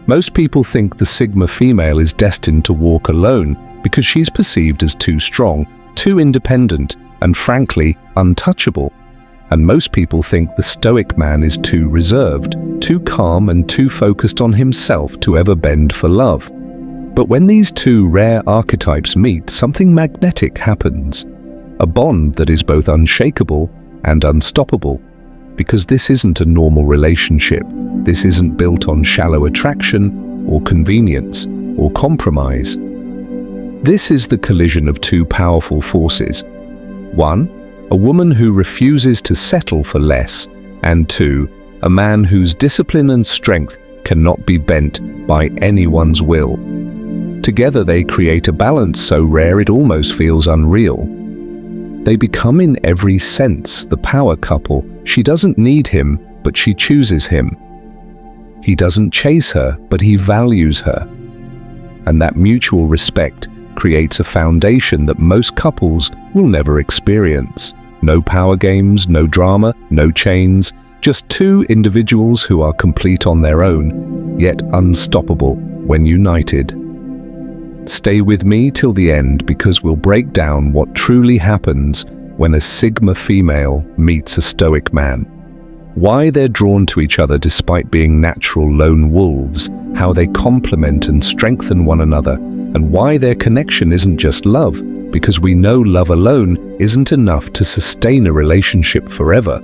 Most people think the Sigma female is destined to walk alone because she's perceived as too strong, too independent, and frankly, untouchable. And most people think the Stoic man is too reserved, too calm, and too focused on himself to ever bend for love. But when these two rare archetypes meet, something magnetic happens. A bond that is both unshakable and unstoppable. Because this isn't a normal relationship. This isn't built on shallow attraction, or convenience, or compromise. This is the collision of two powerful forces. One, a woman who refuses to settle for less, and two, a man whose discipline and strength cannot be bent by anyone's will. Together they create a balance so rare it almost feels unreal. They become in every sense the power couple. She doesn't need him, but she chooses him. He doesn't chase her, but he values her. And that mutual respect creates a foundation that most couples will never experience. No power games, no drama, no chains, just two individuals who are complete on their own, yet unstoppable when united. Stay with me till the end because we'll break down what truly happens when a Sigma female meets a Stoic man. Why they're drawn to each other despite being natural lone wolves, how they complement and strengthen one another, and why their connection isn't just love, because we know love alone isn't enough to sustain a relationship forever.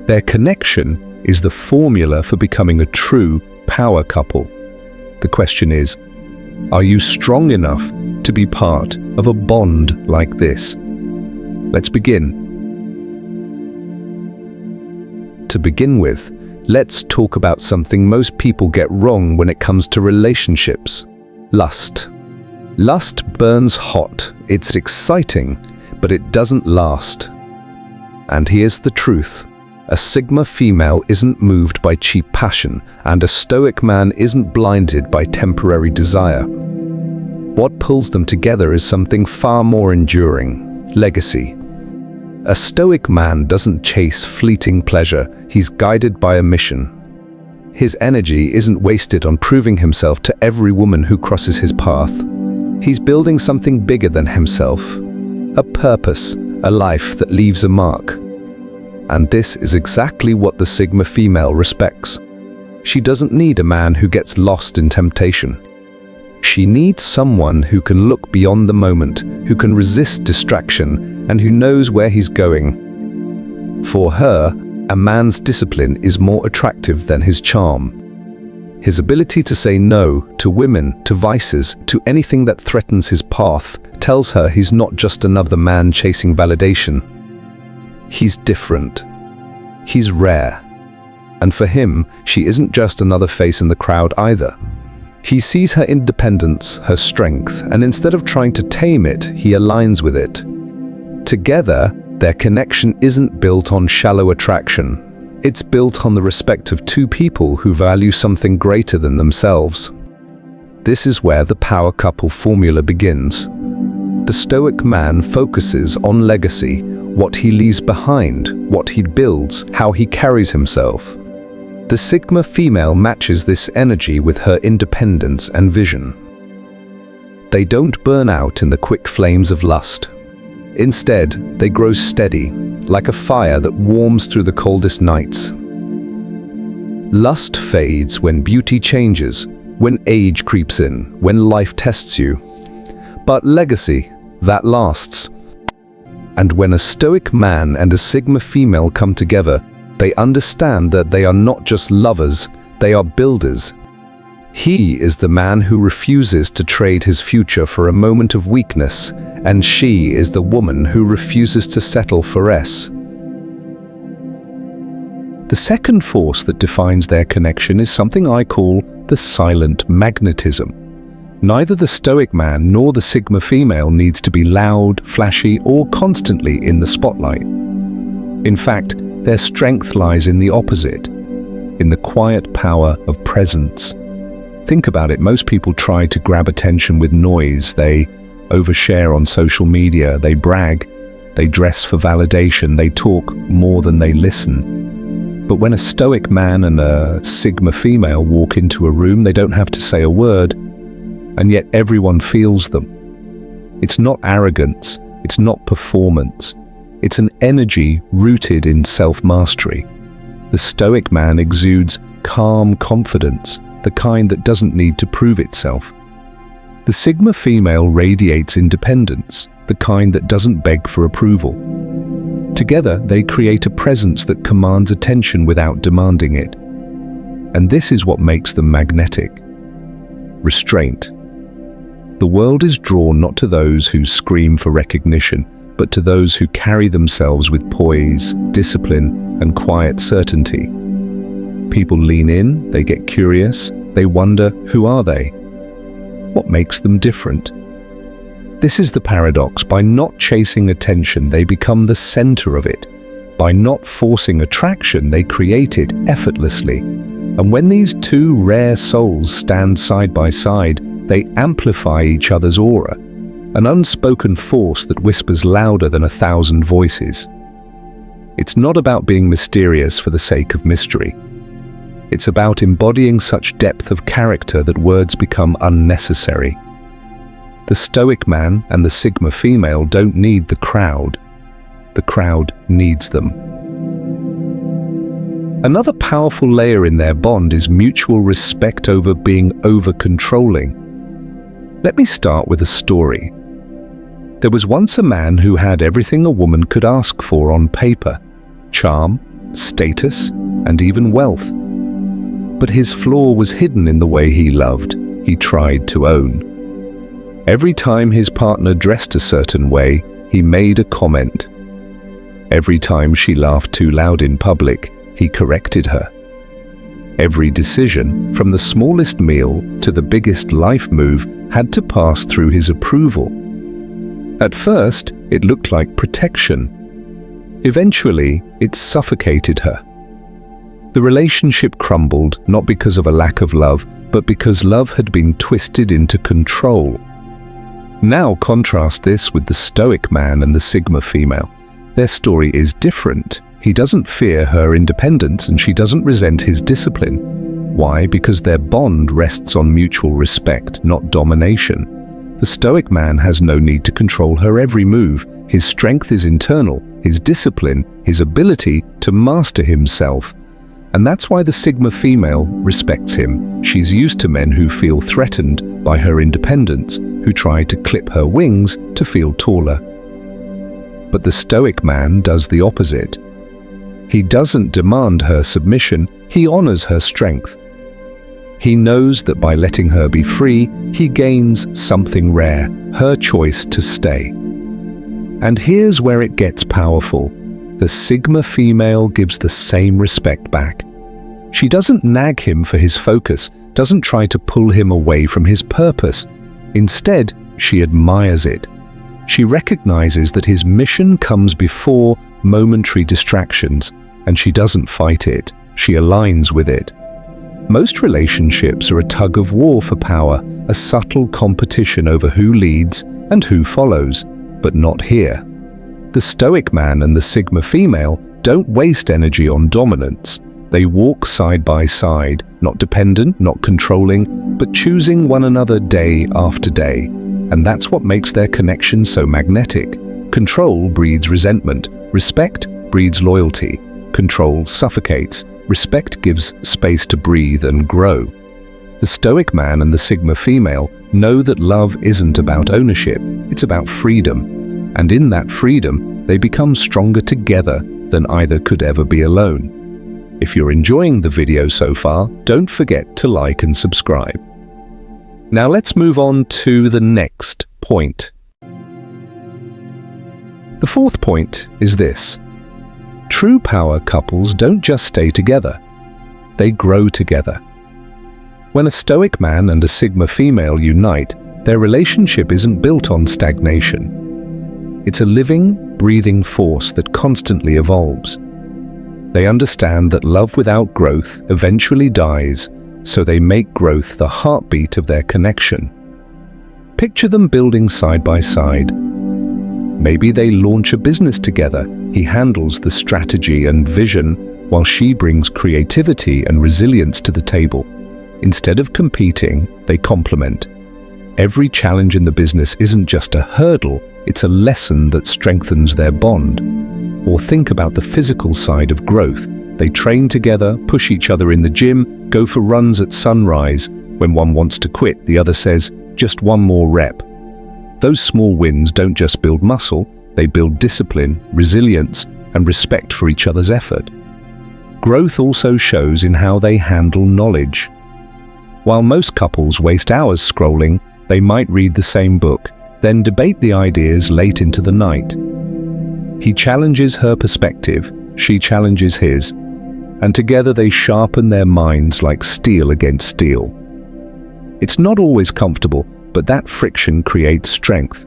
Their connection is the formula for becoming a true power couple. The question is, are you strong enough to be part of a bond like this? Let's begin. To begin with, let's talk about something most people get wrong when it comes to relationships: lust. Lust burns hot, it's exciting, but it doesn't last. And here's the truth. A Sigma female isn't moved by cheap passion, and a Stoic man isn't blinded by temporary desire. What pulls them together is something far more enduring: legacy. A Stoic man doesn't chase fleeting pleasure, he's guided by a mission. His energy isn't wasted on proving himself to every woman who crosses his path. He's building something bigger than himself, a purpose, a life that leaves a mark. And this is exactly what the Sigma female respects. She doesn't need a man who gets lost in temptation. She needs someone who can look beyond the moment, who can resist distraction, and who knows where he's going. For her, a man's discipline is more attractive than his charm. His ability to say no to women, to vices, to anything that threatens his path, tells her he's not just another man chasing validation. He's different. He's rare. And for him, she isn't just another face in the crowd either. He sees her independence, her strength, and instead of trying to tame it, he aligns with it. Together, their connection isn't built on shallow attraction. It's built on the respect of two people who value something greater than themselves. This is where the power couple formula begins. The Stoic man focuses on legacy, what he leaves behind, what he builds, how he carries himself. The Sigma female matches this energy with her independence and vision. They don't burn out in the quick flames of lust. Instead, they grow steady, like a fire that warms through the coldest nights. Lust fades when beauty changes, when age creeps in, when life tests you. But legacy, that lasts. And when a Stoic man and a Sigma female come together, they understand that they are not just lovers, they are builders. He is the man who refuses to trade his future for a moment of weakness, and she is the woman who refuses to settle for less. The second force that defines their connection is something I call the silent magnetism. Neither the Stoic man nor the Sigma female needs to be loud, flashy, or constantly in the spotlight. In fact, their strength lies in the opposite, in the quiet power of presence. Think about it, most people try to grab attention with noise. They overshare on social media, they brag, they dress for validation, they talk more than they listen. But when a Stoic man and a Sigma female walk into a room, they don't have to say a word, and yet everyone feels them. It's not arrogance, it's not performance, it's an energy rooted in self-mastery. The Stoic man exudes calm confidence, the kind that doesn't need to prove itself. The Sigma female radiates independence, the kind that doesn't beg for approval. Together, they create a presence that commands attention without demanding it. And this is what makes them magnetic. Restraint. The world is drawn not to those who scream for recognition, but to those who carry themselves with poise, discipline, and quiet certainty. People lean in, they get curious, they wonder, who are they? What makes them different? This is the paradox. By not chasing attention, they become the center of it. By not forcing attraction, they create it effortlessly. And when these two rare souls stand side by side, they amplify each other's aura, an unspoken force that whispers louder than 1,000 voices. It's not about being mysterious for the sake of mystery. It's about embodying such depth of character that words become unnecessary. The Stoic man and the Sigma female don't need the crowd. The crowd needs them. Another powerful layer in their bond is mutual respect over being over-controlling. Let me start with a story. There was once a man who had everything a woman could ask for on paper: charm, status, and even wealth. But his flaw was hidden in the way he loved, he tried to own. Every time his partner dressed a certain way, he made a comment. Every time she laughed too loud in public, he corrected her. Every decision, from the smallest meal to the biggest life move, had to pass through his approval. At first, it looked like protection. Eventually, it suffocated her. The relationship crumbled, not because of a lack of love, but because love had been twisted into control. Now contrast this with the Stoic man and the Sigma female. Their story is different. He doesn't fear her independence and she doesn't resent his discipline. Why? Because their bond rests on mutual respect, not domination. The Stoic man has no need to control her every move. His strength is internal, his discipline, his ability to master himself. And that's why the Sigma female respects him. She's used to men who feel threatened by her independence, who try to clip her wings to feel taller. But the Stoic man does the opposite. He doesn't demand her submission, he honors her strength. He knows that by letting her be free, he gains something rare, her choice to stay. And here's where it gets powerful. The Sigma female gives the same respect back. She doesn't nag him for his focus, doesn't try to pull him away from his purpose. Instead, she admires it. She recognizes that his mission comes before momentary distractions, and she doesn't fight it, she aligns with it. Most relationships are a tug of war for power, a subtle competition over who leads and who follows, but not here. The Stoic man and the Sigma female don't waste energy on dominance. They walk side by side, not dependent, not controlling, but choosing one another day after day. And that's what makes their connection so magnetic. Control breeds resentment. Respect breeds loyalty. Control suffocates. Respect gives space to breathe and grow. The Stoic man and the Sigma female know that love isn't about ownership, it's about freedom. And in that freedom, they become stronger together than either could ever be alone. If you're enjoying the video so far, don't forget to like and subscribe. Now let's move on to the next point. The fourth point is this. True power couples don't just stay together, they grow together. When a Stoic man and a Sigma female unite, their relationship isn't built on stagnation. It's a living, breathing force that constantly evolves. They understand that love without growth eventually dies, so they make growth the heartbeat of their connection. Picture them building side by side. Maybe they launch a business together. He handles the strategy and vision, while she brings creativity and resilience to the table. Instead of competing, they complement. Every challenge in the business isn't just a hurdle, it's a lesson that strengthens their bond. Or think about the physical side of growth. They train together, push each other in the gym, go for runs at sunrise. When one wants to quit, the other says, "Just one more rep." Those small wins don't just build muscle, they build discipline, resilience, and respect for each other's effort. Growth also shows in how they handle knowledge. While most couples waste hours scrolling, they might read the same book, then debate the ideas late into the night. He challenges her perspective, she challenges his, and together they sharpen their minds like steel against steel. It's not always comfortable, but that friction creates strength.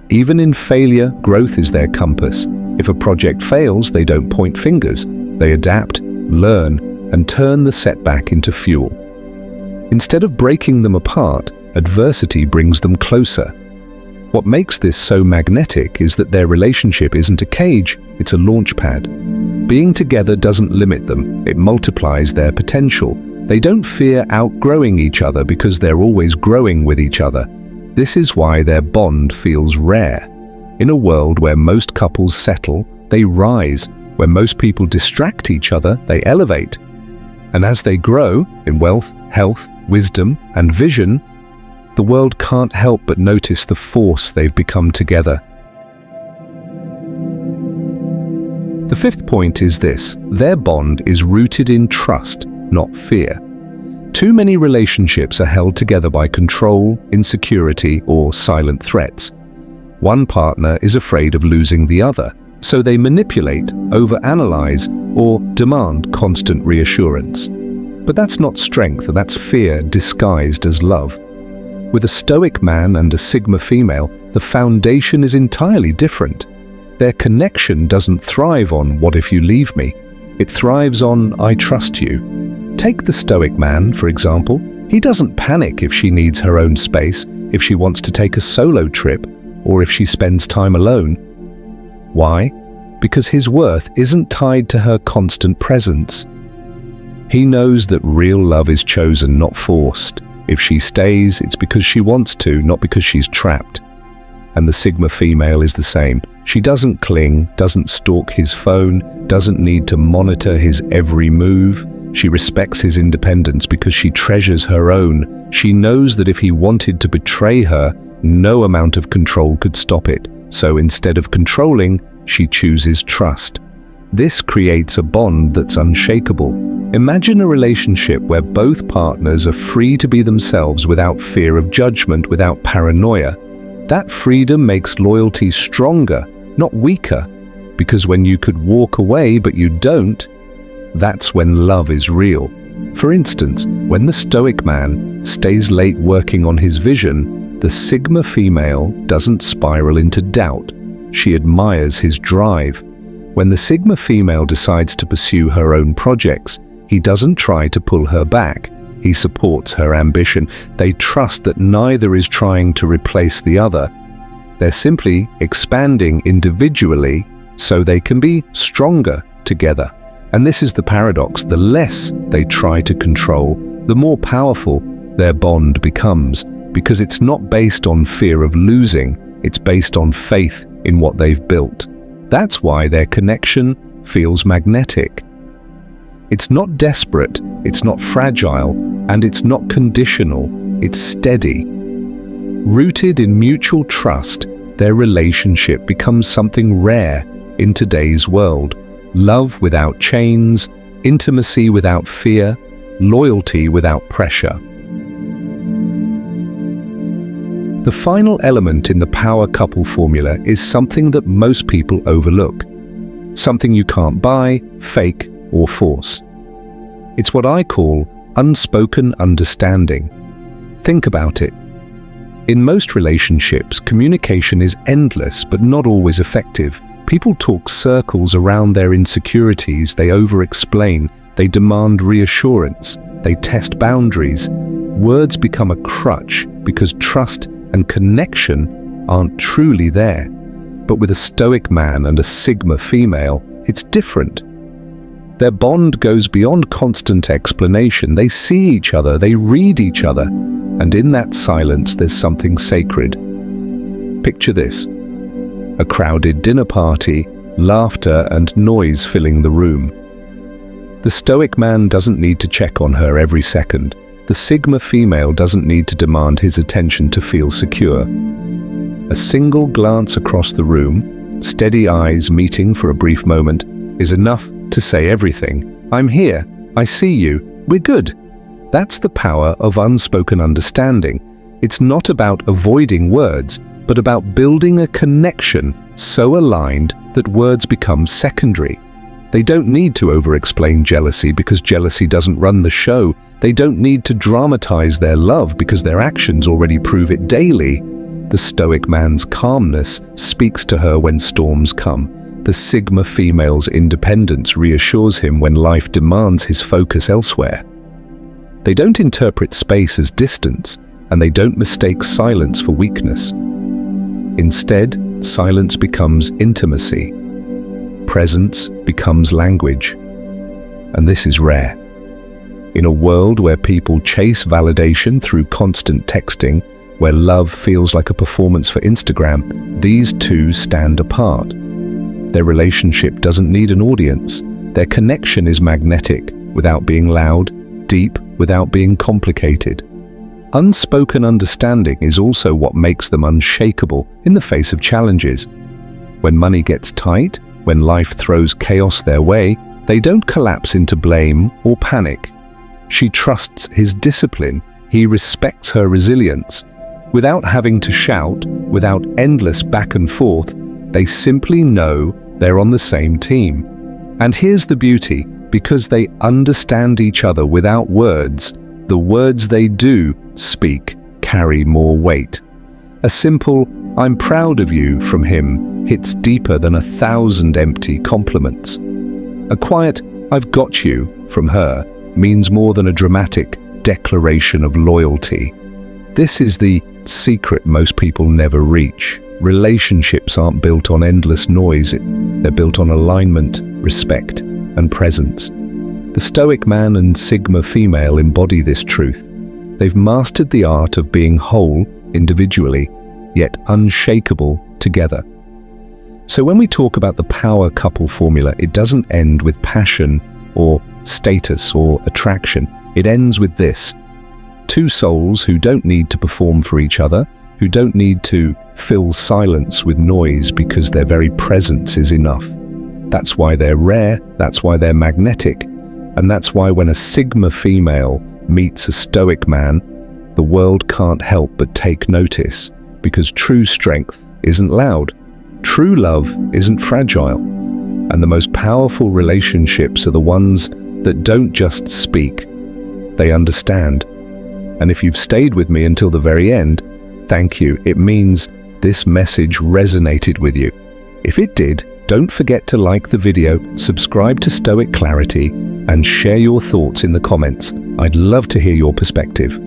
Even in failure, growth is their compass. If a project fails, they don't point fingers. They adapt, learn, and turn the setback into fuel. Instead of breaking them apart, adversity brings them closer. What makes this so magnetic is that their relationship isn't a cage, it's a launch pad. Being together doesn't limit them, it multiplies their potential. They don't fear outgrowing each other because they're always growing with each other. This is why their bond feels rare. In a world where most couples settle, they rise. Where most people distract each other, they elevate. And as they grow in wealth, health, wisdom, and vision, the world can't help but notice the force they've become together. The fifth point is this: their bond is rooted in trust, not fear. Too many relationships are held together by control, insecurity, or silent threats. One partner is afraid of losing the other, so they manipulate, overanalyze, or demand constant reassurance. But that's not strength, that's fear disguised as love. With a Stoic man and a Sigma female, the foundation is entirely different. Their connection doesn't thrive on "what if you leave me?" It thrives on "I trust you." Take the Stoic man, for example. He doesn't panic if she needs her own space, if she wants to take a solo trip, or if she spends time alone. Why? Because his worth isn't tied to her constant presence. He knows that real love is chosen, not forced. If she stays, it's because she wants to, not because she's trapped. And the Sigma female is the same. She doesn't cling, doesn't stalk his phone, doesn't need to monitor his every move. She respects his independence because she treasures her own. She knows that if he wanted to betray her, no amount of control could stop it. So instead of controlling, she chooses trust. This creates a bond that's unshakable. Imagine a relationship where both partners are free to be themselves without fear of judgment, without paranoia. That freedom makes loyalty stronger, not weaker, because when you could walk away but you don't, that's when love is real. For instance, when the Stoic man stays late working on his vision, the Sigma female doesn't spiral into doubt. She admires his drive. When the Sigma female decides to pursue her own projects, he doesn't try to pull her back. He supports her ambition. They trust that neither is trying to replace the other. They're simply expanding individually so they can be stronger together. And this is the paradox. The less they try to control, the more powerful their bond becomes, because it's not based on fear of losing, it's based on faith in what they've built. That's why their connection feels magnetic. It's not desperate, it's not fragile, and it's not conditional, it's steady. Rooted in mutual trust, their relationship becomes something rare in today's world. Love without chains, intimacy without fear, loyalty without pressure. The final element in the power couple formula is something that most people overlook. Something you can't buy, fake, or force. It's what I call unspoken understanding. Think about it. In most relationships, communication is endless but not always effective. People talk circles around their insecurities, they over-explain, they demand reassurance, they test boundaries. Words become a crutch because trust and connection aren't truly there. But with a Stoic man and a Sigma female, it's different. Their bond goes beyond constant explanation. They see each other, they read each other, and in that silence there's something sacred. Picture this: a crowded dinner party, laughter and noise filling the room. The Stoic man doesn't need to check on her every second. The Sigma female doesn't need to demand his attention to feel secure. A single glance across the room, steady eyes meeting for a brief moment, is enough to say everything. I'm here, I see you, we're good. That's the power of unspoken understanding. It's not about avoiding words, but about building a connection so aligned that words become secondary. They don't need to over-explain jealousy because jealousy doesn't run the show. They don't need to dramatize their love because their actions already prove it daily. The Stoic man's calmness speaks to her when storms come. The Sigma female's independence reassures him when life demands his focus elsewhere. They don't interpret space as distance, and they don't mistake silence for weakness. Instead, silence becomes intimacy. Presence becomes language. And this is rare. In a world where people chase validation through constant texting, where love feels like a performance for Instagram, these two stand apart. Their relationship doesn't need an audience. Their connection is magnetic without being loud, deep without being complicated. Unspoken understanding is also what makes them unshakable in the face of challenges. When money gets tight, when life throws chaos their way, they don't collapse into blame or panic. She trusts his discipline. He respects her resilience. Without having to shout, without endless back and forth, they simply know they're on the same team. And here's the beauty: because they understand each other without words, the words they do speak carry more weight. A simple "I'm proud of you" from him hits deeper than 1,000 empty compliments. A quiet "I've got you" from her means more than a dramatic declaration of loyalty. This is the secret most people never reach. Relationships aren't built on endless noise. They're built on alignment, respect, and presence. The Stoic man and Sigma female embody this truth. They've mastered the art of being whole individually, yet unshakable together. So when we talk about the power couple formula, it doesn't end with passion or status or attraction. It ends with this: two souls who don't need to perform for each other, who don't need to fill silence with noise because their very presence is enough. That's why they're rare, that's why they're magnetic, and that's why when a Sigma female meets a Stoic man, the world can't help but take notice, because true strength isn't loud. True love isn't fragile, and the most powerful relationships are the ones that don't just speak, they understand. And if you've stayed with me until the very end, thank you. It means this message resonated with you. If it did, don't forget to like the video, subscribe to Stoic Clarity, and share your thoughts in the comments. I'd love to hear your perspective.